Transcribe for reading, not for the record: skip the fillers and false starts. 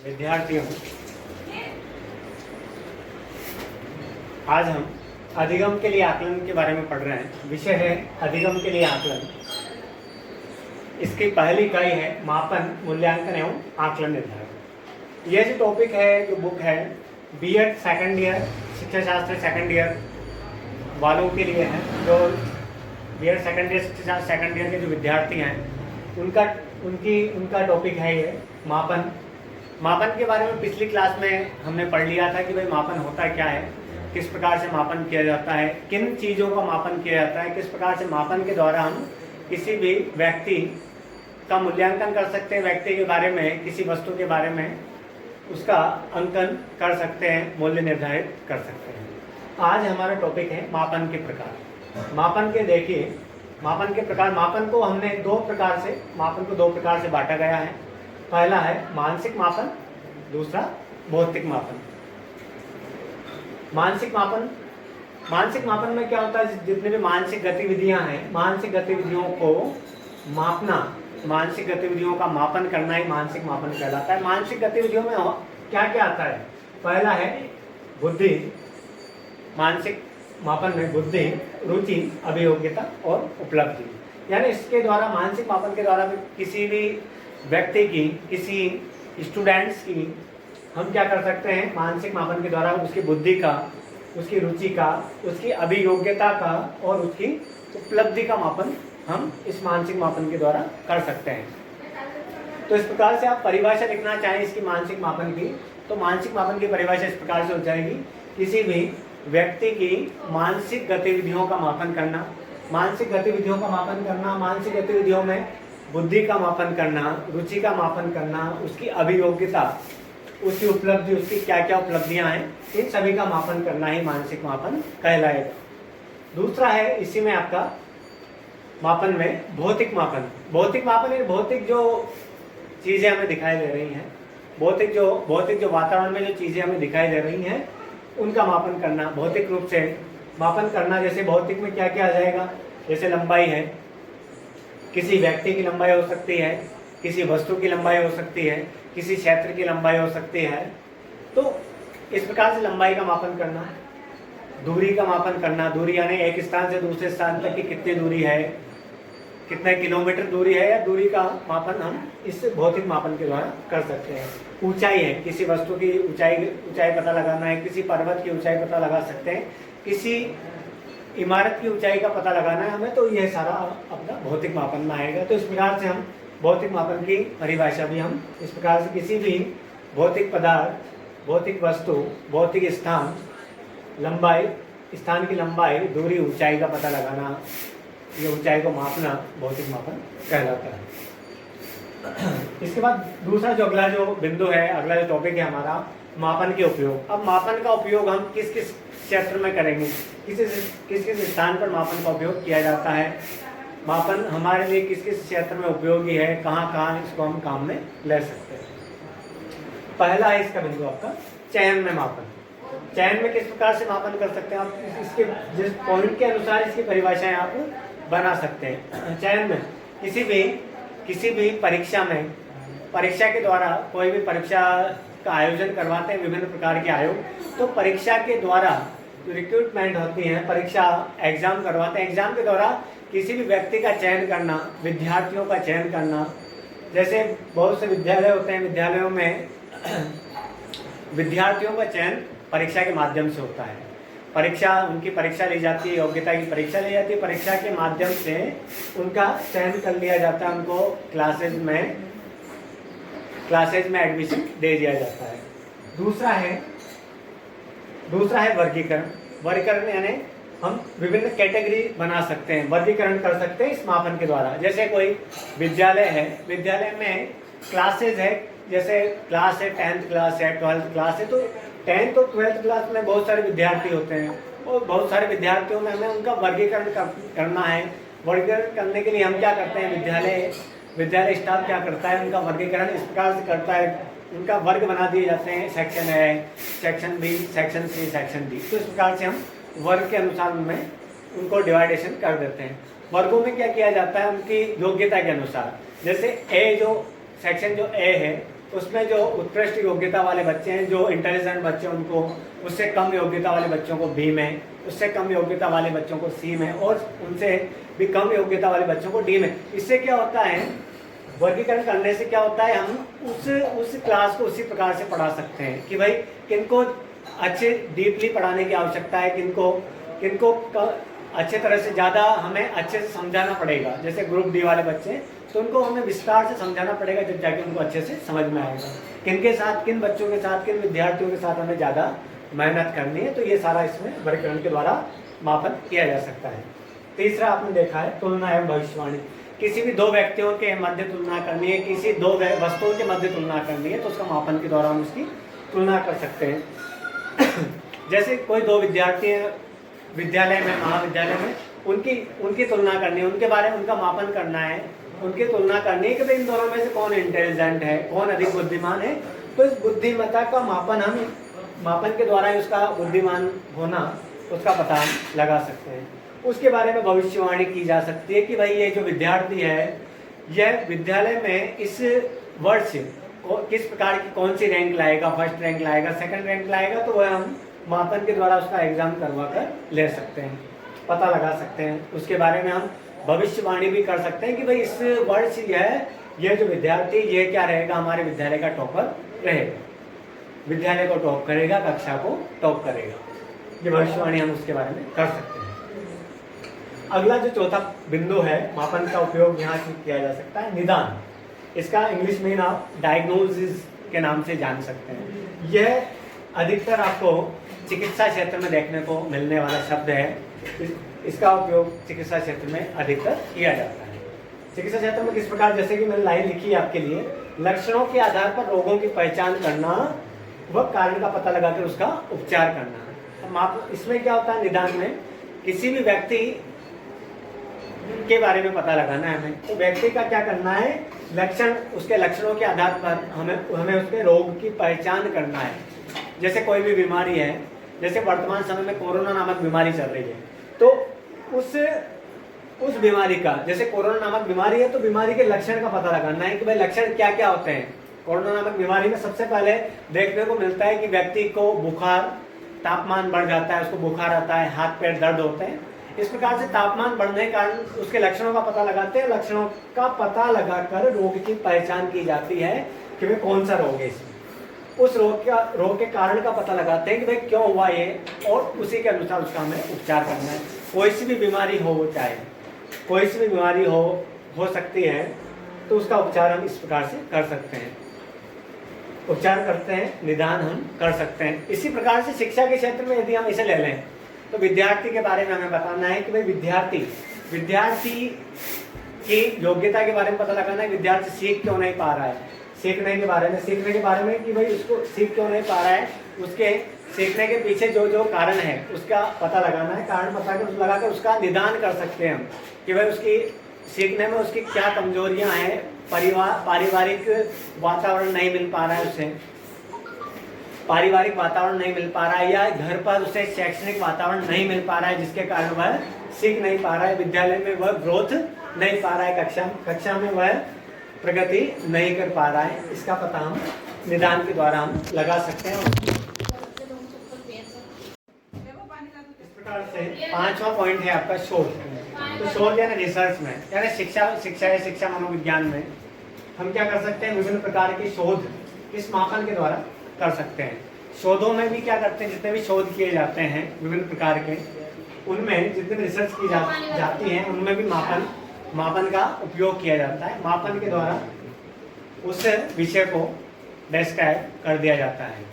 विद्यार्थियों, आज हम अधिगम के लिए आकलन के बारे में पढ़ रहे हैं। विषय है अधिगम के लिए आकलन। इसकी पहली इकाई है मापन, मूल्यांकन एवं आकलन निर्धारण। यह जो टॉपिक है, जो बुक है, बीएड सेकंड ईयर शिक्षा शास्त्र सेकंड ईयर वालों के लिए है। जो बीएड सेकंड ईयर शिक्षा शास्त्र सेकंड ईयर के जो विद्यार्थी हैं उनका टॉपिक है ये मापन। मापन के बारे में पिछली क्लास में हमने पढ़ लिया था कि भाई मापन होता क्या है, किस प्रकार से मापन किया जाता है, किन चीज़ों का मापन किया जाता है, किस प्रकार से मापन के द्वारा हम किसी भी व्यक्ति का मूल्यांकन कर सकते हैं, व्यक्ति के बारे में, किसी वस्तु के बारे में उसका अंकन कर सकते हैं, मूल्य निर्धारित कर सकते हैं। आज हमारा टॉपिक है मापन के प्रकार। मापन के देखिए, मापन के प्रकार। मापन को हमने दो प्रकार से बांटा गया है। पहला है मानसिक मापन, दूसरा भौतिक मापन। मानसिक मापन में क्या होता है, जितने भी मानसिक गतिविधियां हैं, मानसिक गतिविधियों को मापना, मानसिक गतिविधियों का मापन करना ही मानसिक मापन कहलाता है। मानसिक गतिविधियों में क्या क्या आता है? पहला है बुद्धि। मानसिक मापन में बुद्धि, रुचि, अभियोग्यता और उपलब्धि। यानी इसके द्वारा, मानसिक मापन के द्वारा किसी भी व्यक्ति की, किसी स्टूडेंट्स की हम क्या कर सकते हैं, मानसिक मापन के द्वारा उसकी बुद्धि का, उसकी रुचि का, उसकी अभियोग्यता का और उसकी उपलब्धि का मापन हम इस मानसिक मापन के द्वारा कर सकते हैं। तो इस प्रकार से आप परिभाषा लिखना चाहें इसकी मानसिक मापन की, तो मानसिक मापन की परिभाषा इस प्रकार से हो जाएगी: किसी भी व्यक्ति की मानसिक गतिविधियों का मापन करना, मानसिक गतिविधियों का मापन करना, मानसिक गतिविधियों में बुद्धि का मापन करना, रुचि का मापन करना, उसकी अभियोग्यता, उसकी उपलब्धि, उसकी क्या क्या उपलब्धियां हैं, इन सभी का मापन करना ही मानसिक मापन कहलाएगा। दूसरा है इसी में आपका मापन में भौतिक मापन। भौतिक मापन है भौतिक जो चीज़ें हमें दिखाई दे रही हैं, भौतिक जो वातावरण में जो चीज़ें हमें दिखाई दे रही हैं उनका मापन करना, भौतिक रूप से मापन करना। जैसे भौतिक में क्या क्या आ जाएगा, जैसे लंबाई है, किसी व्यक्ति की लंबाई हो सकती है, किसी वस्तु की लंबाई हो सकती है, किसी क्षेत्र की लंबाई हो सकती है। तो इस प्रकार से लंबाई का मापन करना, दूरी का मापन करना, दूरी यानी एक स्थान से दूसरे स्थान तक की कितनी दूरी है, कितने किलोमीटर दूरी है, या दूरी का मापन हम इस भौतिक मापन के द्वारा कर सकते हैं। ऊंचाई है, किसी वस्तु की ऊंचाई पता लगाना है, किसी पर्वत की ऊंचाई पता लगा सकते हैं, किसी इमारत की ऊंचाई का पता लगाना है हमें, तो यह सारा अपना भौतिक मापन में आएगा। तो इस प्रकार से हम भौतिक मापन की परिभाषा भी हम इस प्रकार से किसी भी भौतिक पदार्थ, भौतिक वस्तु, भौतिक स्थान, लंबाई, स्थान की लंबाई, दूरी, ऊंचाई का पता लगाना, ये ऊंचाई को मापना भौतिक मापन कहलाता है। इसके बाद दूसरा जो अगला जो बिंदु है, अगला जो टॉपिक है हमारा, मापन के उपयोग। अब मापन का उपयोग हम किस किस क्षेत्र में करेंगे, किस किस स्थान पर मापन का उपयोग किया जाता है, मापन हमारे लिए किस किस क्षेत्र में उपयोगी है, कहाँ कहाँ इसको हम काम में ले सकते हैं। पहला है इसका बिंदु आपका चयन में मापन। चयन में किस प्रकार से मापन कर सकते हैं आप, इसके जिस पॉइंट के अनुसार इसकी परिभाषाएं आप बना सकते हैं। चयन में किसी भी परीक्षा में, परीक्षा के द्वारा कोई भी परीक्षा का आयोजन करवाते हैं विभिन्न प्रकार के आयोग, तो परीक्षा के द्वारा जो रिक्रूटमेंट होती है, परीक्षा एग्जाम करवाते हैं, एग्जाम के द्वारा किसी भी व्यक्ति का चयन करना, विद्यार्थियों का चयन करना। जैसे बहुत से विद्यालय होते हैं, विद्यालयों में विद्यार्थियों का चयन परीक्षा के माध्यम से होता है। उनकी परीक्षा ली जाती है, योग्यता की परीक्षा ली जाती है, परीक्षा के माध्यम से उनका चयन कर लिया जाता है, उनको क्लासेज में एडमिशन दे दिया जाता है। दूसरा है वर्गीकरण यानी हम विभिन्न कैटेगरी बना सकते हैं, वर्गीकरण कर सकते हैं इस मापन के द्वारा। जैसे कोई विद्यालय है, विद्यालय में क्लासेज है, जैसे क्लास है, 10th क्लास है, 12th क्लास है, तो 10th और 12th क्लास में बहुत सारे विद्यार्थी होते हैं और बहुत सारे विद्यार्थियों में हमें उनका वर्गीकरण करना है। वर्गीकरण करने के लिए हम क्या करते हैं, विद्यालय स्टाफ क्या करता है, उनका वर्गीकरण इस प्रकार से करता है, उनका वर्ग बना दिए जाते हैं, section A, section B, section C, section D. तो इस प्रकार से हम वर्ग के अनुसार उनमें उनको डिवाइडेशन कर देते हैं। वर्गों में क्या किया जाता है, उनकी योग्यता के अनुसार। जैसे ए जो सेक्शन जो ए है, उसमें जो उत्कृष्ट योग्यता वाले बच्चे हैं, जो इंटेलिजेंट बच्चे हैं, उनको उससे कम योग्यता वाले बच्चों को बी में, उससे कम योग्यता वाले बच्चों को सी में, और उनसे भी कम योग्यता वाले बच्चों को डी में। इससे क्या होता है, वर्गीकरण करने से क्या होता है, हम उस क्लास को उसी प्रकार से पढ़ा सकते हैं कि भाई किनको अच्छे डीपली पढ़ाने की आवश्यकता है, किनको अच्छे तरह से ज़्यादा हमें अच्छे से समझाना पड़ेगा। जैसे ग्रुप डी वाले बच्चे, तो उनको हमें विस्तार से समझाना पड़ेगा जब जाके उनको अच्छे से समझ में आएगा। किनके साथ, किन बच्चों के साथ, किन विद्यार्थियों के साथ हमें ज़्यादा मेहनत करनी है, तो ये सारा इसमें वर्गीकरण के द्वारा मापन किया जा सकता है। तीसरा आपने देखा है तुलना एवं भविष्यवाणी। किसी भी दो व्यक्तियों के मध्य तुलना करनी है, किसी दो वस्तुओं के मध्य तुलना करनी है, तो उसका मापन के द्वारा हम उसकी तुलना कर सकते हैं। जैसे कोई दो विद्यार्थी हैं विद्यालय में, महाविद्यालय में, उनकी तुलना करनी है, उनके बारे में उनका मापन करना है, उनकी तुलना करनी है कि भाई इन दोनों में से कौन इंटेलिजेंट है, कौन अधिक बुद्धिमान है। तो इस बुद्धिमत्ता का मापन हम मापन के द्वारा ही उसका बुद्धिमान होना, उसका पता हम लगा सकते हैं। उसके बारे में भविष्यवाणी की जा सकती है कि भाई ये जो विद्यार्थी है, यह विद्यालय में इस वर्ष किस प्रकार की कौन सी रैंक लाएगा, फर्स्ट रैंक लाएगा, सेकंड रैंक लाएगा, तो वह हम मापन के द्वारा उसका एग्जाम करवा कर ले सकते हैं, पता लगा सकते हैं। उसके बारे में हम भविष्यवाणी भी कर सकते हैं कि भाई इस वर्ष यह जो विद्यार्थी, ये क्या रहेगा, हमारे विद्यालय का टॉपर रहेगा, विद्यालय को टॉप करेगा, कक्षा को टॉप करेगा। ये भविष्यवाणी हम उसके बारे में कर सकते हैं। अगला जो चौथा बिंदु है मापन का उपयोग यहाँ किया जा सकता है, निदान। इसका इंग्लिश में आप डायग्नोसिस के नाम से जान सकते हैं। यह अधिकतर आपको चिकित्सा क्षेत्र में देखने को मिलने वाला शब्द है। इसका उपयोग चिकित्सा क्षेत्र में अधिकतर किया जाता है। चिकित्सा क्षेत्र में किस प्रकार, जैसे कि मैंने लाइन लिखी है आपके लिए, लक्षणों के आधार पर रोगों की पहचान करना व कारण का पता लगाकर उसका उपचार करना। इसमें क्या होता है, निदान में किसी भी व्यक्ति के बारे में पता लगाना है हमें, तो व्यक्ति का क्या करना है, लक्षण, उसके लक्षणों के आधार पर हमें उसके रोग की पहचान करना है। जैसे कोई भी बीमारी है, जैसे वर्तमान समय में कोरोना नामक बीमारी चल रही है, तो उस बीमारी का, जैसे कोरोना नामक बीमारी है तो बीमारी के लक्षण का पता लगाना है कि भाई लक्षण क्या क्या होते हैं। कोरोना नामक बीमारी में सबसे पहले देखने को मिलता है कि व्यक्ति को बुखार, तापमान बढ़ जाता है, उसको बुखार आता है, हाथ पैर दर्द होते हैं। इस प्रकार से तापमान बढ़ने के कारण उसके लक्षणों का पता लगाते हैं। लक्षणों का पता लगाकर रोग की पहचान की जाती है कि भाई कौन सा रोग है इसमें। उस रोग के कारण का पता लगाते हैं कि भाई क्यों हुआ ये, और उसी के अनुसार उसका हमें उपचार करना है। कोई सी भी बीमारी हो, वो चाहे कोई सी भी बीमारी हो सकती है, तो उसका उपचार हम इस प्रकार से कर सकते हैं, उपचार करते हैं, निदान हम कर सकते हैं। इसी प्रकार से शिक्षा के क्षेत्र में यदि हम इसे ले लें, तो विद्यार्थी के बारे में हमें बताना है कि भाई विद्यार्थी की योग्यता के बारे में पता लगाना है। विद्यार्थी सीख क्यों नहीं पा रहा है, सीखने के बारे में कि भाई उसको सीख क्यों नहीं पा रहा है, उसके सीखने के पीछे जो कारण है उसका पता लगाना है। कारण लगाकर उसका निदान कर सकते हैं हम कि भाई उसकी सीखने में उसकी क्या कमजोरियां हैं, पारिवारिक वातावरण नहीं मिल पा रहा है, उसे पारिवारिक वातावरण नहीं मिल पा रहा है, या घर पर उसे शैक्षणिक वातावरण नहीं मिल पा रहा है, जिसके कारण वह सीख नहीं पा रहा है, विद्यालय में वह ग्रोथ नहीं पा रहा है, कक्षा में वह प्रगति नहीं कर पा रहा है। इसका पता हम निदान के द्वारा हम लगा सकते हैं। इस प्रकार से पांचवा पॉइंट है आपका शोध। तो शोध यानी रिसर्च में, यानी शिक्षा मनोविज्ञान में हम क्या कर सकते हैं, विभिन्न प्रकार के शोध इस मापन के द्वारा कर सकते हैं। शोधों में भी क्या करते हैं, जितने भी शोध किए जाते हैं विभिन्न प्रकार के, उनमें जितने भी रिसर्च की जाती है, उनमें भी मापन का उपयोग किया जाता है। मापन के द्वारा उस विषय को डिस्क्राइब कर दिया जाता है।